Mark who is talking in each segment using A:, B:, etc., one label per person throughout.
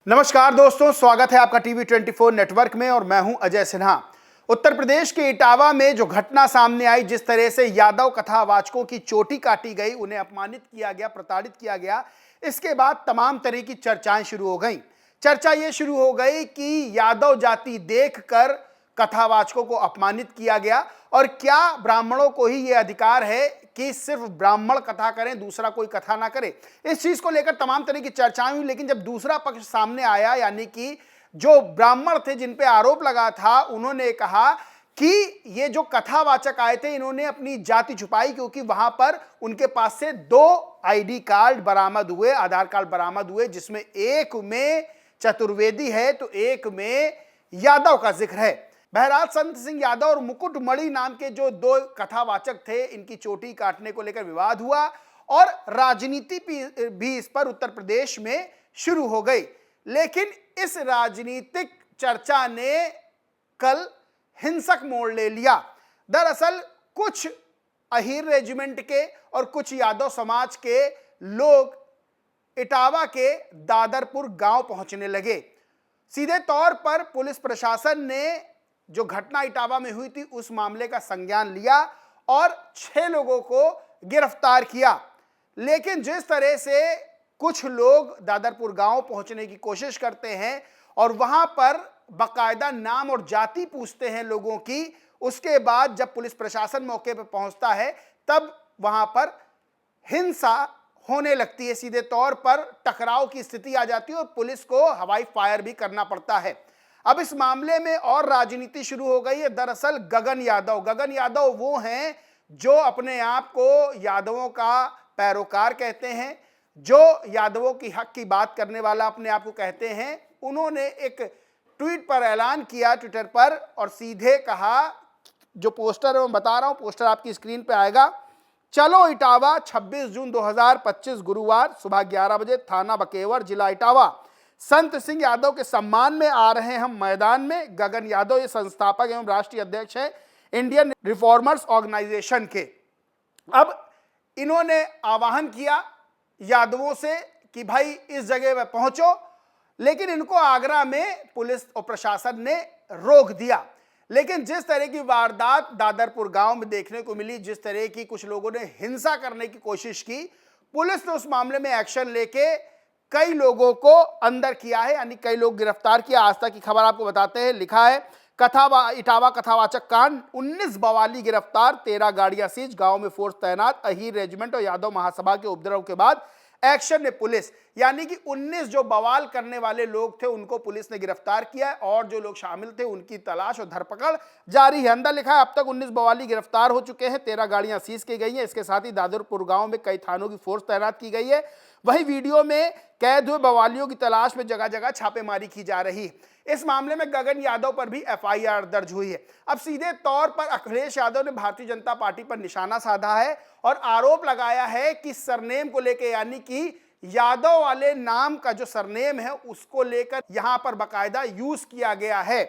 A: नमस्कार दोस्तों, स्वागत है आपका टीवी 24 नेटवर्क में और मैं हूं अजय सिन्हा। उत्तर प्रदेश के इटावा में जो घटना सामने आई, जिस तरह से यादव कथावाचकों की चोटी काटी गई, उन्हें अपमानित किया गया, प्रताड़ित किया गया, इसके बाद तमाम तरह की चर्चाएं शुरू हो गई। चर्चा ये शुरू हो गई कि यादव जाति देखकर कथावाचकों को अपमानित किया गया और क्या ब्राह्मणों को ही ये अधिकार है कि सिर्फ ब्राह्मण कथा करें, दूसरा कोई कथा ना करे। इस चीज को लेकर तमाम तरह की चर्चाएं हुई, लेकिन जब दूसरा पक्ष सामने आया, यानी कि जो ब्राह्मण थे जिन पे आरोप लगा था, उन्होंने कहा कि ये जो कथावाचक आए थे, इन्होंने अपनी जाति छुपाई क्योंकि वहां पर उनके पास से 2 आईडी कार्ड बरामद हुए, आधार कार्ड बरामद हुए, जिसमें एक में चतुर्वेदी है तो एक में यादव का जिक्र है। बहरहाल संत सिंह यादव और मुकुटमणि नाम के जो 2 कथावाचक थे, इनकी चोटी काटने को लेकर विवाद हुआ और राजनीति भी इस पर उत्तर प्रदेश में शुरू हो गई। लेकिन इस राजनीतिक चर्चा ने कल हिंसक मोड़ ले लिया। दरअसल कुछ अहीर रेजिमेंट के और कुछ यादव समाज के लोग इटावा के दादरपुर गांव पहुंचने लगे। सीधे तौर पर पुलिस प्रशासन ने जो घटना इटावा में हुई थी उस मामले का संज्ञान लिया और 6 लोगों को गिरफ्तार किया। लेकिन जिस तरह से कुछ लोग दादरपुर गांव पहुंचने की कोशिश करते हैं और वहां पर बाकायदा नाम और जाति पूछते हैं लोगों की, उसके बाद जब पुलिस प्रशासन मौके पर पहुंचता है तब वहां पर हिंसा होने लगती है। सीधे तौर पर टकराव की स्थिति आ जाती है और पुलिस को हवाई फायर भी करना पड़ता है। अब इस मामले में और राजनीति शुरू हो गई है। दरअसल गगन यादव वो हैं जो अपने आप को यादवों का पैरोकार कहते हैं, जो यादवों की हक की बात करने वाला अपने आप को कहते हैं। उन्होंने एक ट्वीट पर ऐलान किया ट्विटर पर और सीधे कहा, जो पोस्टर मैं बता रहा हूं, पोस्टर आपकी स्क्रीन पे आएगा, चलो इटावा 26 जून 2025 गुरुवार सुबह 11 बजे, थाना बकेवर, जिला इटावा। संत सिंह यादव के सम्मान में आ रहे हैं हम मैदान में। गगन यादव ये संस्थापक एवं राष्ट्रीय अध्यक्ष हैं इंडियन रिफॉर्मर्स ऑर्गेनाइजेशन के। अब इन्होंने आह्वान किया यादवों से कि भाई इस जगह पे पहुंचो, लेकिन इनको आगरा में पुलिस और प्रशासन ने रोक दिया। लेकिन जिस तरह की वारदात दादरपुर गांव में देखने को मिली, जिस तरह की कुछ लोगों ने हिंसा करने की कोशिश की, पुलिस ने उस मामले में एक्शन लेके कई लोगों को अंदर किया है, यानी कई लोग गिरफ्तार किया। आज तक की खबर आपको बताते हैं, लिखा है इटावा कथावाचक कांड, 19 बवाली गिरफ्तार, 13 गाड़ियां सीज, गांव में फोर्स तैनात, अहीर रेजिमेंट और यादव महासभा के उपद्रव के बाद एक्शन ने पुलिस, यानी कि 19 जो बवाल करने वाले लोग थे उनको पुलिस ने गिरफ्तार किया है और जो लोग शामिल थे उनकी तलाश और धरपकड़ जारी है। अंदर लिखा है अब तक 19 बवाली गिरफ्तार हो चुके हैं, 13 गाड़ियां सीज की गई हैं। इसके साथ ही दादरपुर गांव में कई थानों की फोर्स तैनात की गई है। वही वीडियो में कैद हुए बवालियों की तलाश में जगह जगह छापेमारी की जा रही है। इस मामले में गगन यादव पर भी एफआईआर दर्ज हुई है। अब सीधे तौर पर अखिलेश यादव ने भारतीय जनता पार्टी पर निशाना साधा है और आरोप लगाया है कि सरनेम को लेकर, यानी कि यादव वाले नाम का जो सरनेम है उसको लेकर यहां पर बाकायदा यूज किया गया है।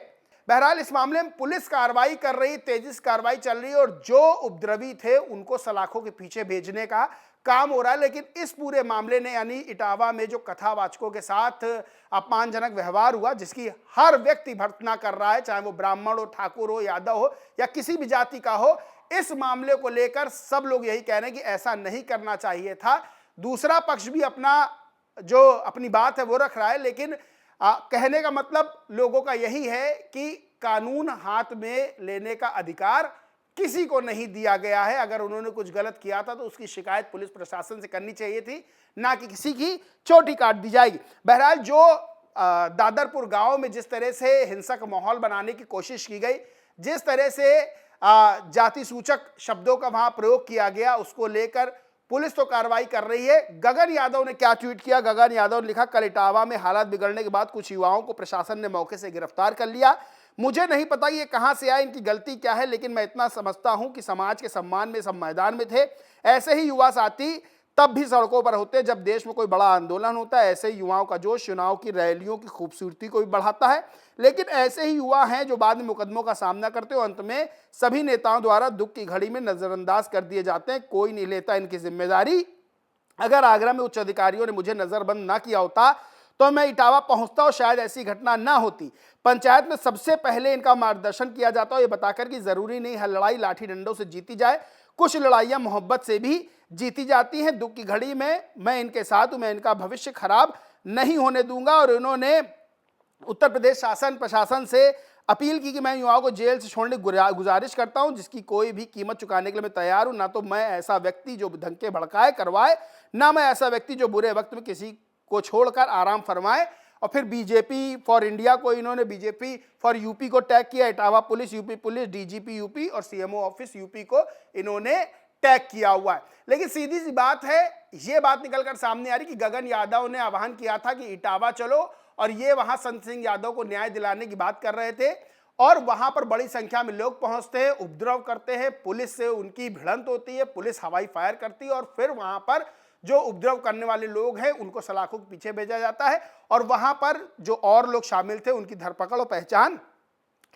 A: बहरहाल इस मामले में पुलिस कार्रवाई कर रही, तेजी से कार्रवाई चल रही है और जो उपद्रवी थे उनको सलाखों के पीछे भेजने का काम हो रहा है। लेकिन इस पूरे मामले ने, यानी इटावा में जो कथावाचकों के साथ अपमानजनक व्यवहार हुआ, जिसकी हर व्यक्ति भर्त्सना कर रहा है, चाहे वो ब्राह्मण हो, ठाकुर हो, यादव हो या किसी भी जाति का हो, इस मामले को लेकर सब लोग यही कह रहे हैं कि ऐसा नहीं करना चाहिए था। दूसरा पक्ष भी अपनी बात है वो रख रहा है, लेकिन कहने का मतलब लोगों का यही है कि कानून हाथ में लेने का अधिकार किसी को नहीं दिया गया है। अगर उन्होंने कुछ गलत किया था तो उसकी शिकायत पुलिस प्रशासन से करनी चाहिए थी, ना कि किसी की चोटी काट दी जाएगी। बहरहाल जो दादरपुर गांव में जिस तरह से हिंसक माहौल बनाने की कोशिश की गई, जिस तरह से जाति सूचक शब्दों का वहां प्रयोग किया गया, उसको लेकर पुलिस तो कार्रवाई कर रही है। गगन यादव ने क्या ट्वीट किया? गगन यादव ने लिखा, कल इटावा में हालात बिगड़ने के बाद कुछ युवाओं को प्रशासन ने मौके से गिरफ्तार कर लिया। मुझे नहीं पता ये कहां से आए, इनकी गलती क्या है, लेकिन मैं इतना समझता हूं कि समाज के सम्मान में सब मैदान में थे। ऐसे ही युवा साथी तब भी सड़कों पर होते हैं जब देश में कोई बड़ा आंदोलन होता है। ऐसे ही युवाओं का जोश चुनाव की रैलियों की खूबसूरती को भी बढ़ाता है। लेकिन ऐसे ही युवा हैं जो बाद में मुकदमों का सामना करते हो, अंत में सभी नेताओं द्वारा दुख की घड़ी में नजरअंदाज कर दिए जाते हैं। कोई नहीं लेता इनकी जिम्मेदारी। अगर आगरा में उच्च अधिकारियों ने मुझे नजरबंद ना किया होता तो मैं इटावा पहुंचता और शायद ऐसी घटना ना होती। पंचायत में सबसे पहले इनका मार्गदर्शन किया जाता है, ये बताकर कि जरूरी नहीं हर लड़ाई लाठी डंडों से जीती जाए, कुछ लड़ाइयां मोहब्बत से भी जीती जाती हैं। दुख की घड़ी में मैं इनके साथ हूं, मैं इनका भविष्य खराब नहीं होने दूंगा। और इन्होंने उत्तर प्रदेश शासन प्रशासन से अपील की कि मैं युवाओं को जेल से छोड़ने की गुजारिश करता हूं, जिसकी कोई भी कीमत चुकाने के लिए मैं तैयार हूं। ना तो मैं ऐसा व्यक्ति जो धमके भड़काए करवाए, ना मैं ऐसा व्यक्ति जो बुरे वक्त में किसी को छोड़कर आराम फरमाए। और फिर बीजेपी फॉर इंडिया को इन्होंने बीजेपी फॉर यूपी को टैग किया, Etawah police UP police, DGP UP और सीएमओ ऑफिस यूपी को इन्होंने टैग किया हुआ है। लेकिन सीधी सी बात है, ये बात निकलकर सामने आ रही कि गगन यादव ने आह्वान किया था कि इटावा चलो, और ये वहां संत सिंह यादव को न्याय दिलाने की बात कर रहे थे। और वहां पर बड़ी संख्या में लोग पहुंचते हैं, उपद्रव करते हैं, पुलिस से उनकी भिड़ंत होती है, पुलिस हवाई फायर करती है और फिर वहां पर जो उपद्रव करने वाले लोग हैं उनको सलाखों के पीछे भेजा जाता है और वहां पर जो और लोग शामिल थे उनकी धरपकड़ और पहचान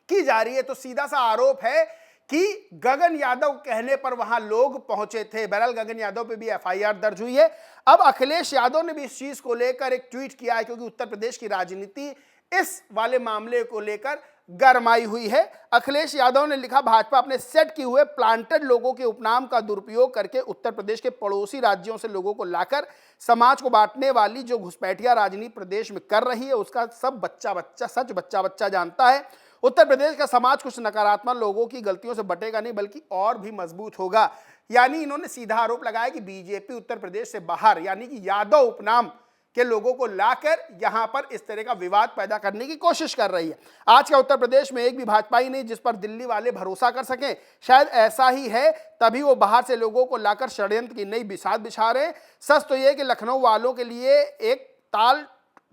A: की जा रही है। तो सीधा सा आरोप है कि गगन यादव कहने पर वहां लोग पहुंचे थे। बहरहाल गगन यादव पे भी एफआईआर दर्ज हुई है। अब अखिलेश यादव ने भी इस चीज को लेकर एक ट्वीट किया है, क्योंकि उत्तर प्रदेश की राजनीति इस वाले मामले को लेकर गरमाई हुई है। अखिलेश यादव ने लिखा, भाजपा अपने सेट किए हुए प्लांटेड लोगों के उपनाम का दुरुपयोग करके उत्तर प्रदेश के पड़ोसी राज्यों से लोगों को लाकर समाज को बांटने वाली जो घुसपैठिया राजनीति प्रदेश में कर रही है, उसका सब बच्चा बच्चा जानता है। उत्तर प्रदेश का समाज कुछ नकारात्मक लोगों की गलतियों से बटेगा नहीं, बल्कि और भी मजबूत होगा। यानी इन्होंने सीधा आरोप लगाया कि बीजेपी उत्तर प्रदेश से बाहर, यानी कि यादव उपनाम के लोगों को लाकर यहां पर इस तरह का विवाद पैदा करने की कोशिश कर रही है। आज का उत्तर प्रदेश में एक भी भाजपाई नहीं जिस पर दिल्ली वाले भरोसा कर सकें। शायद ऐसा ही है, तभी वो बाहर से लोगों को लाकर षड्यंत्र की नई बिसात बिछा रहे हैं। सच तो यह कि लखनऊ वालों के लिए एक ताल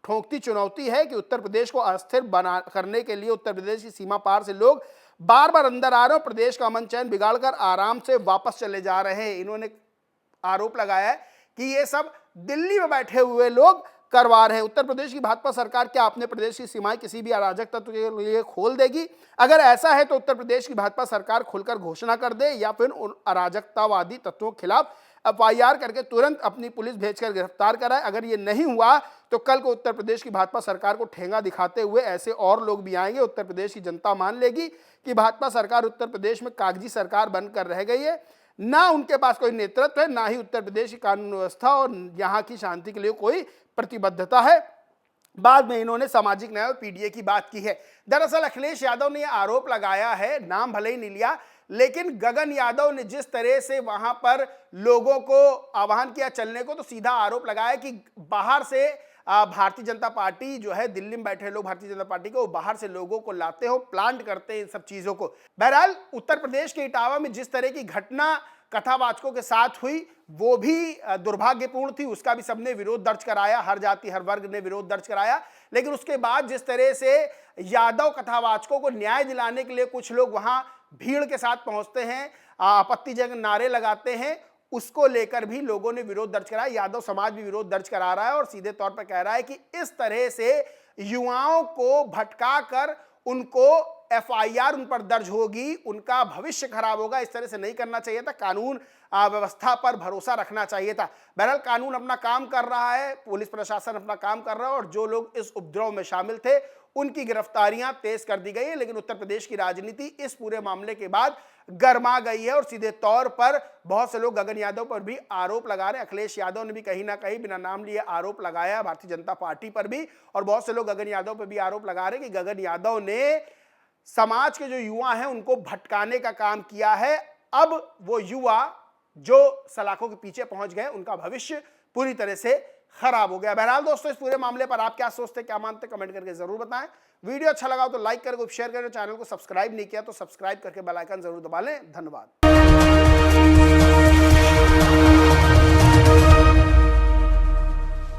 A: ठोंकती चुनौती है कि उत्तर प्रदेश को अस्थिर बना करने के लिए उत्तर प्रदेश की सीमा पार से लोग बार बार अंदर आ रहे हैं, प्रदेश का अमन चैन बिगाड़कर आराम से वापस चले जा रहे हैं। इन्होंने आरोप लगाया है कि ये सब दिल्ली में बैठे हुए लोग करवा रहे हैं। उत्तर प्रदेश की भाजपा सरकार क्या अपने प्रदेश की सीमाएं किसी भी अराजक तत्व के लिए खोल देगी? अगर ऐसा है तो उत्तर प्रदेश की भाजपा सरकार खुलकर घोषणा कर दे या फिर उन अराजकतावादी तत्वों के खिलाफ एफआईआर करके तुरंत अपनी पुलिस भेजकर गिरफ्तार कराए। अगर ये नहीं हुआ तो कल को उत्तर प्रदेश की भाजपा सरकार को ठेंगा दिखाते हुए ऐसे और लोग भी आएंगे। उत्तर प्रदेश की जनता मान लेगी कि भाजपा सरकार उत्तर प्रदेश में कागजी सरकार बनकर रह गई है। ना उनके पास कोई नेतृत्व है, ना ही उत्तर प्रदेश की कानून व्यवस्था और यहाँ की शांति के लिए कोई प्रतिबद्धता है। बाद में इन्होंने सामाजिक न्याय और पीडीए की बात की है। दरअसल अखिलेश यादव ने यह आरोप लगाया है, नाम भले ही नहीं लिया, लेकिन गगन यादव ने जिस तरह से वहां पर लोगों को आह्वान किया चलने को, तो सीधा आरोप लगाया कि बाहर से भारतीय जनता पार्टी जो है, दिल्ली में बैठे लोग भारतीय जनता पार्टी को बाहर से लोगों को लाते हो, प्लांट करते हैं इन सब चीजों को। बहरहाल उत्तर प्रदेश के इटावा में जिस तरह की घटना कथावाचकों के साथ हुई वो भी दुर्भाग्यपूर्ण थी, उसका भी सबने विरोध दर्ज कराया, हर जाति हर वर्ग ने विरोध दर्ज कराया। लेकिन उसके बाद जिस तरह से यादव कथावाचकों को न्याय दिलाने के लिए कुछ लोग वहां भीड़ के साथ पहुंचते हैं, आपत्तिजनक नारे लगाते हैं, उसको लेकर भी लोगों ने विरोध दर्ज कराया। यादव समाज भी विरोध दर्ज करा रहा है और सीधे तौर पर कह रहा है कि इस तरह से युवाओं को भटका कर उनको एफआईआर उन पर दर्ज होगी, उनका भविष्य खराब होगा। इस तरह से नहीं करना चाहिए था, कानून व्यवस्था पर भरोसा रखना चाहिए था। बहरहाल कानून अपना काम कर रहा है, पुलिस प्रशासन अपना काम कर रहा है और जो लोग इस उपद्रव में शामिल थे उनकी गिरफ्तारियां तेज कर दी गई है। लेकिन उत्तर प्रदेश की राजनीति इस पूरे मामले के बाद गर्मा गई है और सीधे तौर पर बहुत से लोग गगन यादव पर भी आरोप लगा रहे हैं। अखिलेश यादव ने भी कहीं ना कहीं बिना नाम लिए आरोप लगाया भारतीय जनता पार्टी पर भी, और बहुत से लोग गगन यादव पर भी आरोप लगा रहे हैं कि गगन यादव ने समाज के जो युवा हैं उनको भटकाने का काम किया है। अब वो युवा जो सलाखों के पीछे पहुंच गए, उनका भविष्य पूरी तरह से खराब हो गया। बहरहाल दोस्तों, इस पूरे मामले पर आप क्या सोचते, क्या मानते, कमेंट करके जरूर बताएं। वीडियो अच्छा लगा तो लाइक करें, शेयर करें, चैनल को सब्सक्राइब नहीं किया तो सब्सक्राइब करके बेल आइकन जरूर दबा लें। धन्यवाद।